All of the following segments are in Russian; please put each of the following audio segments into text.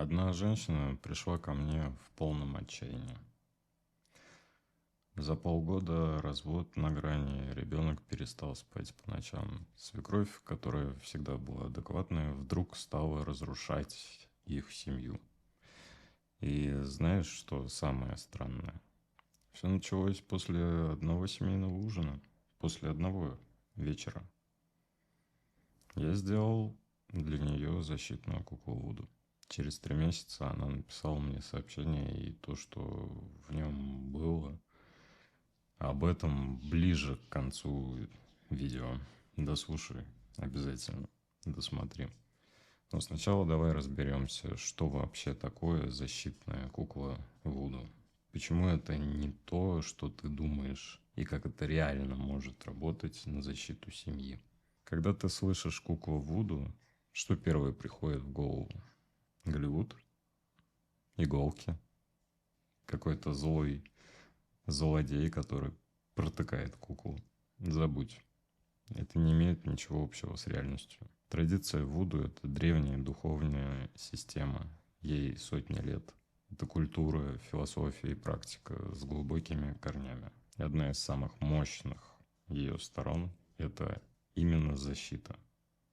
Одна женщина пришла ко мне в полном отчаянии. За полгода развод на грани, ребенок перестал спать по ночам. Свекровь, которая всегда была адекватной, вдруг стала разрушать их семью. И знаешь, что самое странное? Все началось после одного семейного ужина, после одного вечера. Я сделал для нее защитную куклу Вуду. Через 3 месяца она написала мне сообщение, и то, что в нем было, об этом ближе к концу видео. Дослушай обязательно, досмотри. Но сначала давай разберемся, что вообще такое защитная кукла Вуду. Почему это не то, что ты думаешь, и как это реально может работать на защиту семьи. Когда ты слышишь куклу Вуду, что первое приходит в голову? Голливуд? Иголки? Какой-то злой злодей, который протыкает куклу? Забудь. Это не имеет ничего общего с реальностью. Традиция Вуду – это древняя духовная система. Ей сотни лет. Это культура, философия и практика с глубокими корнями. И одна из самых мощных ее сторон – это именно защита.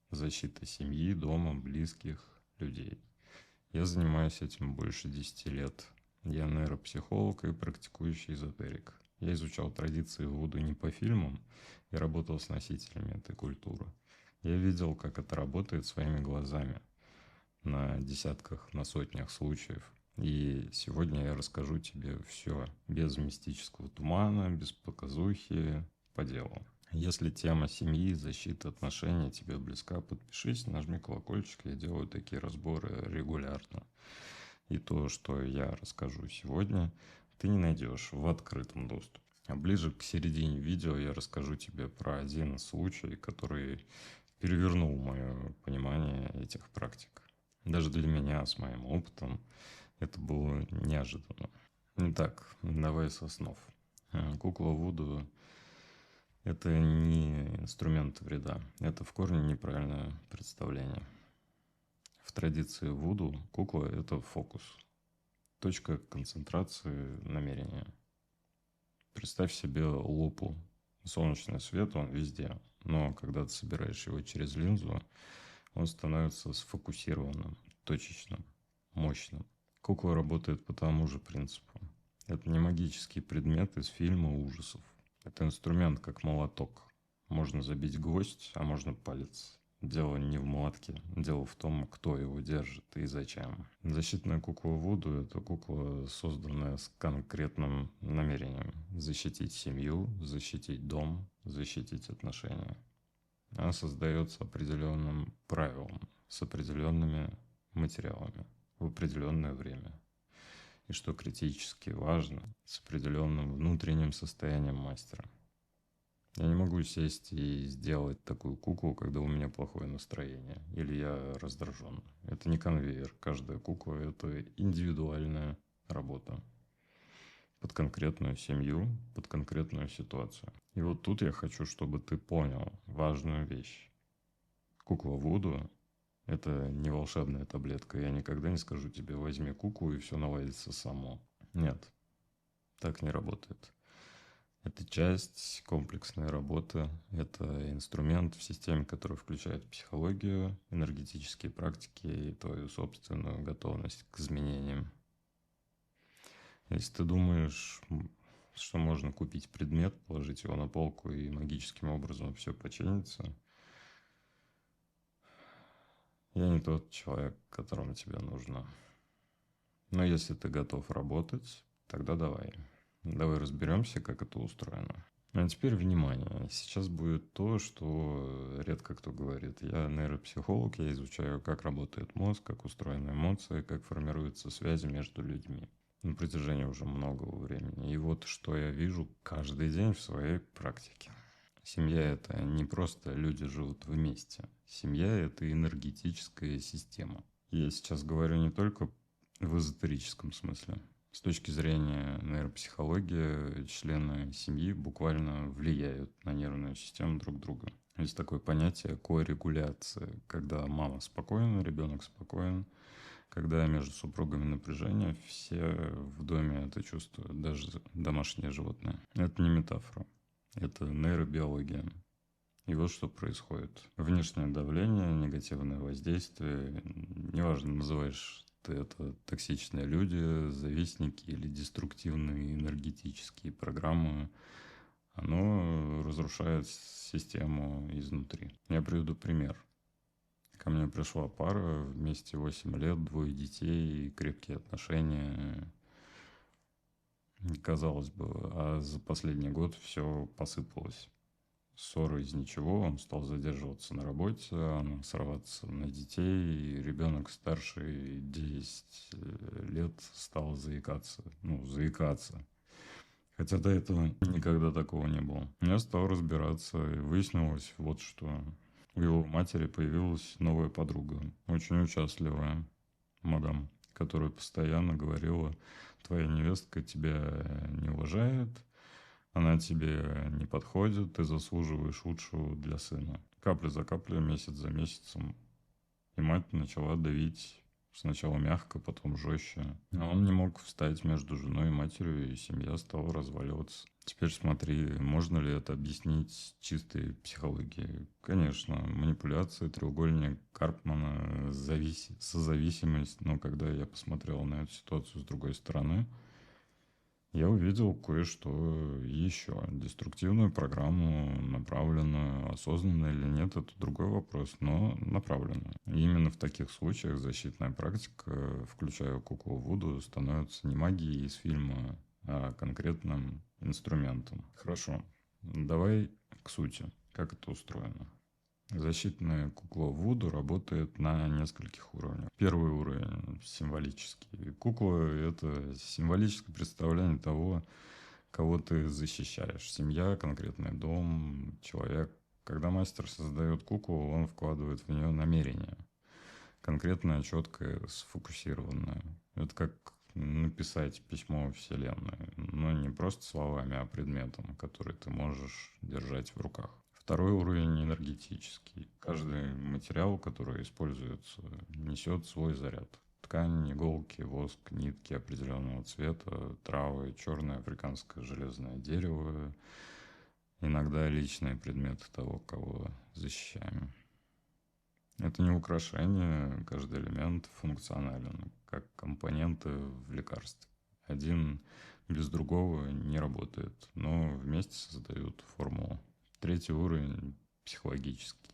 Защита семьи, дома, близких, людей. Я занимаюсь этим больше 10 лет. Я нейропсихолог и практикующий эзотерик. Я изучал традиции Вуду не по фильмам и работал с носителями этой культуры. Я видел, как это работает своими глазами на десятках, на сотнях случаев. И сегодня я расскажу тебе все без мистического тумана, без показухи, по делу. Если тема семьи, защиты, отношений тебе близка, подпишись, нажми колокольчик, я делаю такие разборы регулярно. И то, что я расскажу сегодня, ты не найдешь в открытом доступе. А ближе к середине видео я расскажу тебе про один случай, который перевернул мое понимание этих практик. Даже для меня, с моим опытом, это было неожиданно. Итак, давай с основ. Кукла Вуду – это не инструмент вреда, это в корне неправильное представление. В традиции Вуду кукла – это фокус, точка концентрации намерения. Представь себе лупу. Солнечный свет, он везде, но когда ты собираешь его через линзу, он становится сфокусированным, точечным, мощным. Кукла работает по тому же принципу. Это не магический предмет из фильма ужасов. Это инструмент, как молоток. Можно забить гвоздь, а можно палец. Дело не в молотке. Дело в том, кто его держит и зачем. Защитная кукла Вуду – это кукла, созданная с конкретным намерением. Защитить семью, защитить дом, защитить отношения. Она создается определенным правилом, с определенными материалами, в определенное время. И что критически важно, с определенным внутренним состоянием мастера. Я не могу сесть и сделать такую куклу, когда у меня плохое настроение или я раздражен. Это не конвейер. Каждая кукла – это индивидуальная работа под конкретную семью, под конкретную ситуацию. И вот тут я хочу, чтобы ты понял важную вещь. Кукла Вуду – это не волшебная таблетка. Я никогда не скажу тебе: возьми куклу и все наладится само. Нет, так не работает. Это часть комплексной работы, это инструмент в системе, который включает психологию, энергетические практики и твою собственную готовность к изменениям. Если ты думаешь, что можно купить предмет, положить его на полку и магическим образом все починится, я не тот человек, которому тебе нужно. Но если ты готов работать, тогда давай. Давай разберемся, как это устроено. А теперь внимание. Сейчас будет то, что редко кто говорит. Я нейропсихолог, я изучаю, как работает мозг, как устроены эмоции, как формируются связи между людьми на протяжении уже многого времени. И вот что я вижу каждый день в своей практике. Семья – это не просто люди живут вместе. Семья – это энергетическая система. Я сейчас говорю не только в эзотерическом смысле. С точки зрения нейропсихологии, члены семьи буквально влияют на нервную систему друг друга. Есть такое понятие коррегуляция, когда мама спокойна, ребенок спокоен, Когда между супругами напряжение, все в доме это чувствуют, даже домашние животные. Это не метафора, это нейробиология. И вот что происходит. Внешнее давление, негативное воздействие, неважно, называешь ты это токсичные люди, завистники или деструктивные энергетические программы, оно разрушает систему изнутри. Я приведу пример. Ко мне пришла пара, вместе 8 лет, 2 детей, крепкие отношения. Казалось бы, а за последний год все посыпалось. Ссоры из ничего, он стал задерживаться на работе, она срываться на детей, и ребенок старший 10 лет стал заикаться. Ну, заикаться. Хотя до этого никогда такого не было. Я стал разбираться, и выяснилось вот что. У его матери появилась новая подруга, очень участливая мадам, которая постоянно говорила: твоя невестка тебя не уважает, она тебе не подходит, ты заслуживаешь лучшего для сына. Капля за каплей, месяц за месяцем. И мать начала давить сначала мягко, потом жестче. Но он не мог встать между женой и матерью, и семья стала разваливаться. Теперь смотри, можно ли это объяснить чистой психологией? Конечно, манипуляции, треугольник Карпмана, созависимость. Но когда я посмотрел на эту ситуацию с другой стороны, я увидел кое-что еще. Деструктивную программу, направленную, осознанно или нет, это другой вопрос, но направленную. И именно в таких случаях защитная практика, включая куклу Вуду, становится не магией из фильма, а конкретным инструментом. Хорошо, давай к сути. Как это устроено? Защитная кукла Вуду работает на нескольких уровнях. Первый уровень символический. Кукла – это символическое представление того, кого ты защищаешь. Семья, конкретный дом, человек. Когда мастер создает куклу, он вкладывает в нее намерение. Конкретное, четкое, сфокусированное. Это как написать письмо Вселенной. Но не просто словами, а предметом, который ты можешь держать в руках. Второй уровень энергетический. Каждый материал, который используется, несет свой заряд. Ткань, иголки, воск, нитки определенного цвета, травы, черное африканское железное дерево, иногда личные предметы того, кого защищаем. Это не украшение, каждый элемент функционален, как компоненты в лекарстве. Один без другого не работает, но вместе создают формулу. Третий уровень психологический.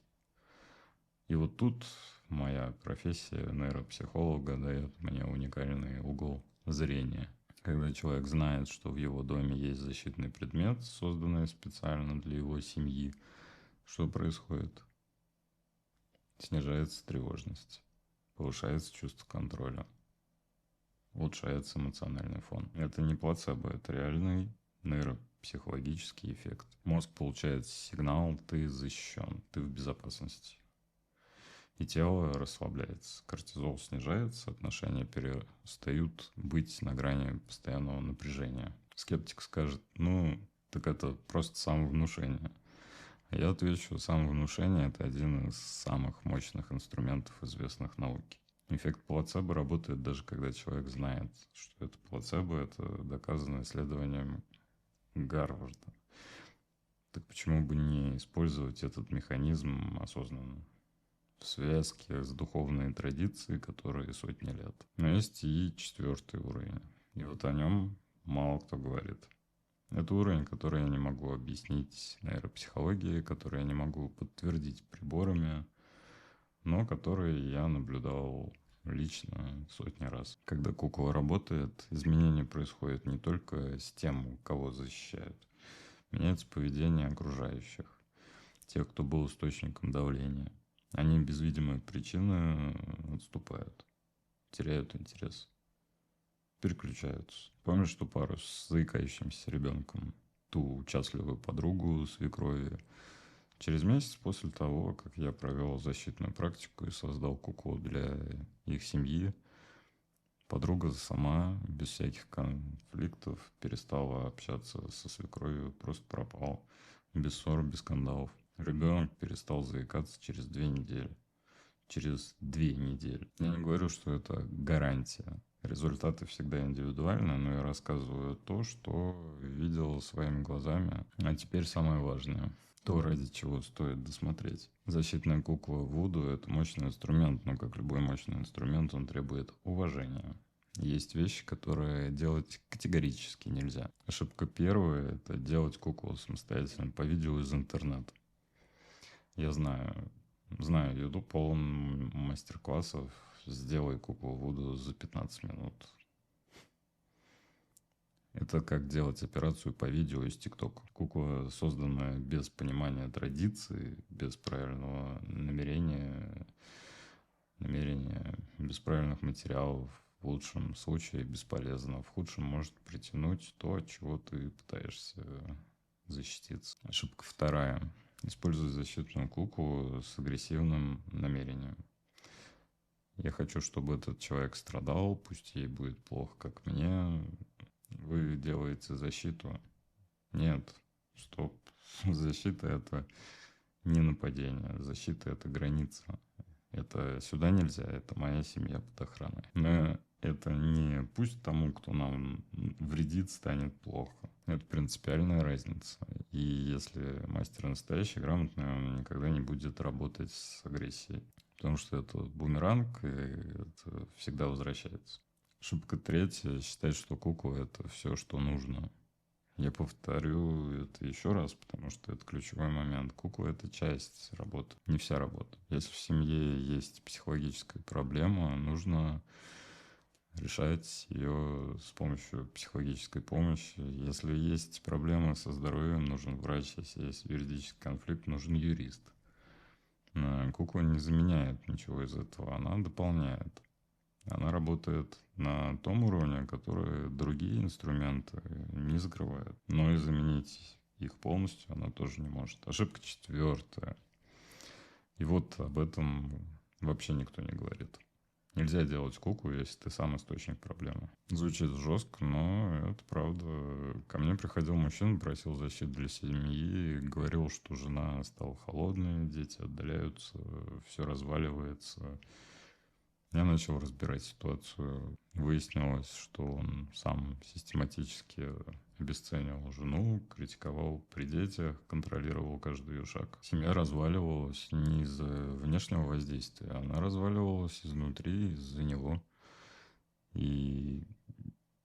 И вот тут моя профессия нейропсихолога дает мне уникальный угол зрения. Когда человек знает, что в его доме есть защитный предмет, созданный специально для его семьи, что происходит? Снижается тревожность, повышается чувство контроля, улучшается эмоциональный фон. Это не плацебо, это реальный нейропсихологический эффект. Мозг получает сигнал: ты защищен, ты в безопасности. И тело расслабляется, кортизол снижается, отношения перестают быть на грани постоянного напряжения. Скептик скажет: ну, так это просто самовнушение. Я отвечу: самовнушение – это один из самых мощных инструментов, известных науке. Эффект плацебо работает даже когда человек знает, что это плацебо, это доказано исследованием Гарварда. Так почему бы не использовать этот механизм осознанно? В связке с духовной традицией, которые сотни лет. Но есть и четвертый уровень. И вот о нем мало кто говорит. Это уровень, который я не могу объяснить нейропсихологией, который я не могу подтвердить приборами, но который я наблюдал лично сотни раз. Когда кукла работает, изменения происходят не только с тем, кого защищают. Меняется поведение окружающих, тех, кто был источником давления. Они без видимой причины отступают, теряют интерес, переключаются. Помнишь ту пару с заикающимся ребенком? Ту участливую подругу свекрови? Через месяц после того, как я провел защитную практику и создал куклу для их семьи, подруга сама, без всяких конфликтов, перестала общаться со свекровью, просто пропал. Без ссор, без скандалов. Ребенок перестал заикаться через 2 недели. через 2 недели. Я не говорю, что это гарантия. Результаты всегда индивидуальны, но я рассказываю то, что видел своими глазами. А теперь самое важное. То, ради чего стоит досмотреть. Защитная кукла Вуду – это мощный инструмент, но как любой мощный инструмент, он требует уважения. Есть вещи, которые делать категорически нельзя. Ошибка первая – это делать куклу самостоятельно по видео из интернета. Я знаю YouTube полон мастер-классов. Сделай куклу Вуду за 15 минут. Это как делать операцию по видео из ТикТока. Кукла, созданная без понимания традиции, без правильного намерения, без правильных материалов, в лучшем случае бесполезна. В худшем может притянуть то, от чего ты пытаешься защититься. Ошибка вторая. Используй защитную куклу с агрессивным намерением. Я хочу, чтобы этот человек страдал, пусть ей будет плохо, как мне. Вы делаете защиту. Нет, стоп. Защита – это не нападение. Защита – это граница. Это сюда нельзя, это моя семья под охраной. Но это не пусть тому, кто нам вредит, станет плохо. Это принципиальная разница. И если мастер настоящий, грамотный, он никогда не будет работать с агрессией. Потому что это бумеранг, и это всегда возвращается. Ошибка третья – считать, что кукла – это все, что нужно. Я повторю это еще раз, потому что это ключевой момент. Кукла – это часть работы, не вся работа. Если в семье есть психологическая проблема, нужно решать ее с помощью психологической помощи. Если есть проблемы со здоровьем, нужен врач. Если есть юридический конфликт, нужен юрист. Кукла не заменяет ничего из этого, она дополняет. Она работает на том уровне, который другие инструменты не закрывают. Но и заменить их полностью она тоже не может. Ошибка четвертая. И вот об этом вообще никто не говорит. Нельзя делать куклу, если ты сам источник проблемы. Звучит жестко, но это правда. Ко мне приходил мужчина, просил защиты для семьи, говорил, что жена стала холодной, дети отдаляются, все разваливается. Я начал разбирать ситуацию. Выяснилось, что он сам систематически обесценивал жену, критиковал при детях, контролировал каждый ее шаг. Семья разваливалась не из-за внешнего воздействия, она разваливалась изнутри, из-за него. И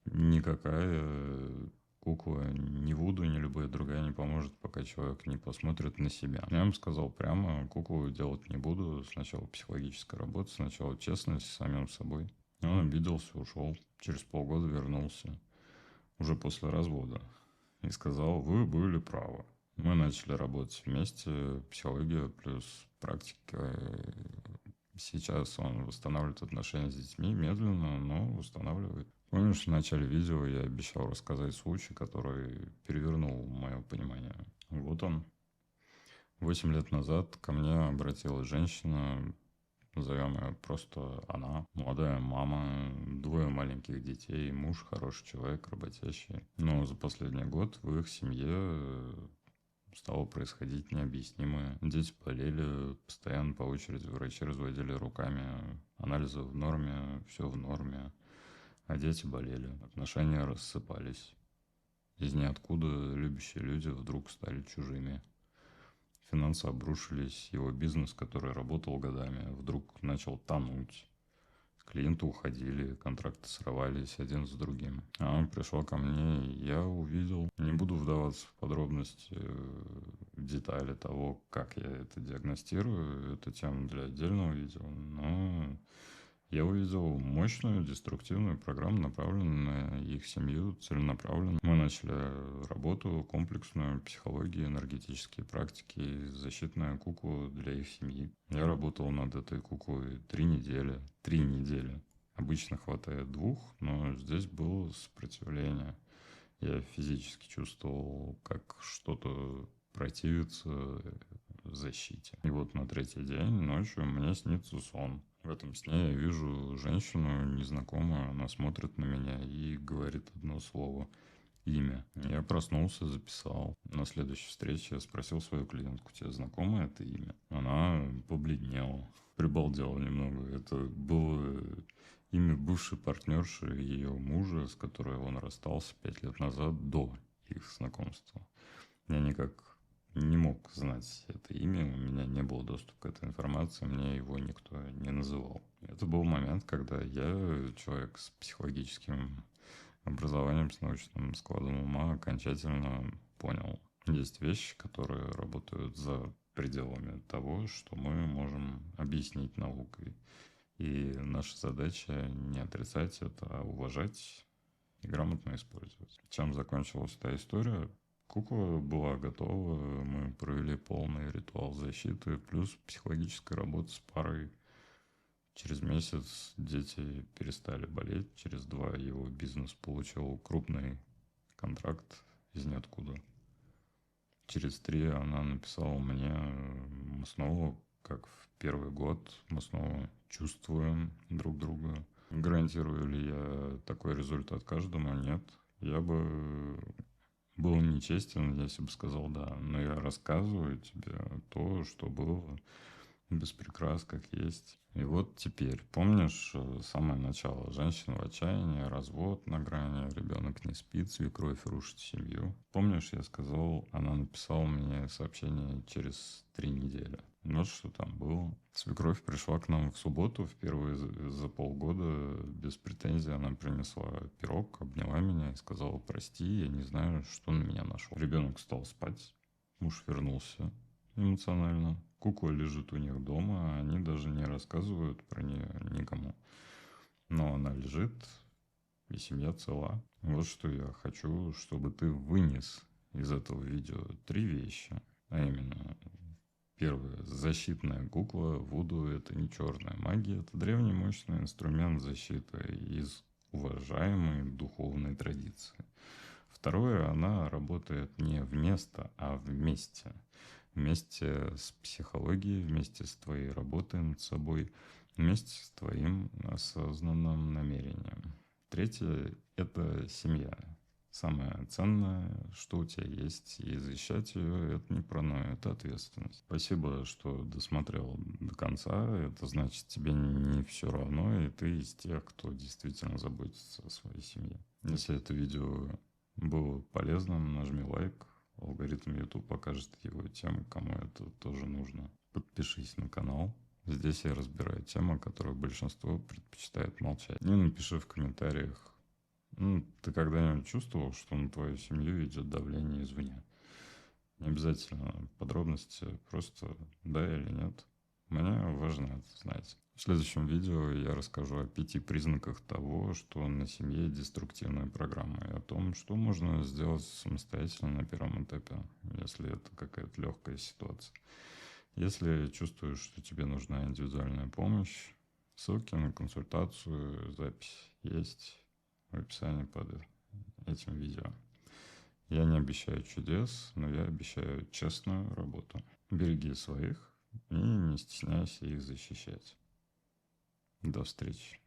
никакая кукла, ни Вуду, ни любая другая не поможет, пока человек не посмотрит на себя. Я им сказал прямо, куклу делать не буду. Сначала психологическая работа, сначала честность с самим собой. Он обиделся, ушел. Через полгода вернулся. Уже после развода. И сказал, вы были правы. Мы начали работать вместе. Психология плюс практика. Сейчас он восстанавливает отношения с детьми медленно, но восстанавливает. Помнишь, в начале видео я обещал рассказать случай, который перевернул мое понимание. Вот он. 8 лет назад ко мне обратилась женщина, назовем ее просто она, молодая мама, 2 маленьких детей, муж хороший человек, работящий. Но за последний год в их семье стало происходить необъяснимое. Дети болели, постоянно по очереди врачи разводили руками, анализы в норме, все в норме. А дети болели, отношения рассыпались. Из ниоткуда любящие люди вдруг стали чужими. Финансы обрушились, его бизнес, который работал годами, вдруг начал тонуть. Клиенты уходили, контракты срывались один за другим. А он пришел ко мне, и я увидел, не буду вдаваться в подробности, в детали того, как я это диагностирую, это тема для отдельного видео, но я увидел мощную деструктивную программу, направленную на их семью, целенаправленно. Мы начали работу комплексную, психологию, энергетические практики, защитную куклу для их семьи. Я работал над этой куклой 3 недели. 3 недели. Обычно хватает 2, но здесь было сопротивление. Я физически чувствовал, как что-то противится в защите. И вот на 3-й день ночью мне снится сон. В этом сне я вижу женщину незнакомую, она смотрит на меня и говорит одно слово – имя. Я проснулся, записал. На следующей встрече я спросил свою клиентку, тебе знакомо это имя? Она побледнела. прибалдел немного. Это было имя бывшей партнерши ее мужа, с которой он расстался 5 лет назад, до их знакомства. Я никак не мог знать это имя, у меня не было доступа к этой информации, мне его никто не называл. Это был момент, когда я, человек с психологическим образованием, с научным складом ума, окончательно понял. Есть вещи, которые работают за пределами того, что мы можем объяснить наукой. И наша задача не отрицать это, а уважать и грамотно использовать. Чем закончилась эта история? Кукла была готова, мы провели полный ритуал защиты, плюс психологическая работа с парой. Через месяц дети перестали болеть, через 2 его бизнес получил крупный контракт из ниоткуда. Через 3 она написала мне, мы снова, как в первый год, мы снова чувствуем друг друга. Гарантирую ли я такой результат каждому? Нет. Я бы был нечестен, если бы сказал да. Но я рассказываю тебе то, что было, без прикрас, как есть. И вот теперь, помнишь самое начало? Женщина в отчаянии, развод на грани, ребенок не спит, свекровь рушит семью. Помнишь, я сказал, она написала мне сообщение через 3 недели. Вот что там было. Свекровь пришла к нам в субботу, впервые за полгода, без претензий. Она принесла пирог, обняла меня и сказала: прости, я не знаю, что на меня нашло. Ребенок стал спать, муж вернулся эмоционально. Кукла лежит у них дома, они даже не рассказывают про нее никому. Но она лежит, и семья цела. Вот что я хочу, чтобы ты вынес из этого видео 3 вещи. А именно, первое, защитная кукла Вуду — это не черная магия, это древний мощный инструмент защиты из уважаемой духовной традиции. Второе, она работает не вместо, а вместе. Вместе с психологией, вместе с твоей работой над собой, вместе с твоим осознанным намерением. Третье – это семья. Самое ценное, что у тебя есть, и защищать ее – это не паранойя, это ответственность. Спасибо, что досмотрел до конца. Это значит, тебе не все равно, и ты из тех, кто действительно заботится о своей семье. Если это видео было полезным, нажми лайк. Алгоритм YouTube покажет его тем, кому это тоже нужно. Подпишись на канал. Здесь я разбираю темы, которые большинство предпочитает молчать. И напиши в комментариях, ты когда-нибудь чувствовал, что на твою семью идет давление извне? Не обязательно подробности, просто да или нет. Мне важно это знать. В следующем видео я расскажу о 5 признаках того, что на семье деструктивная программа, и о том, что можно сделать самостоятельно на первом этапе, если это какая-то легкая ситуация. Если чувствуешь, что тебе нужна индивидуальная помощь, ссылки на консультацию, запись есть в описании под этим видео. Я не обещаю чудес, но я обещаю честную работу. Береги своих и не стесняйся их защищать. До встречи.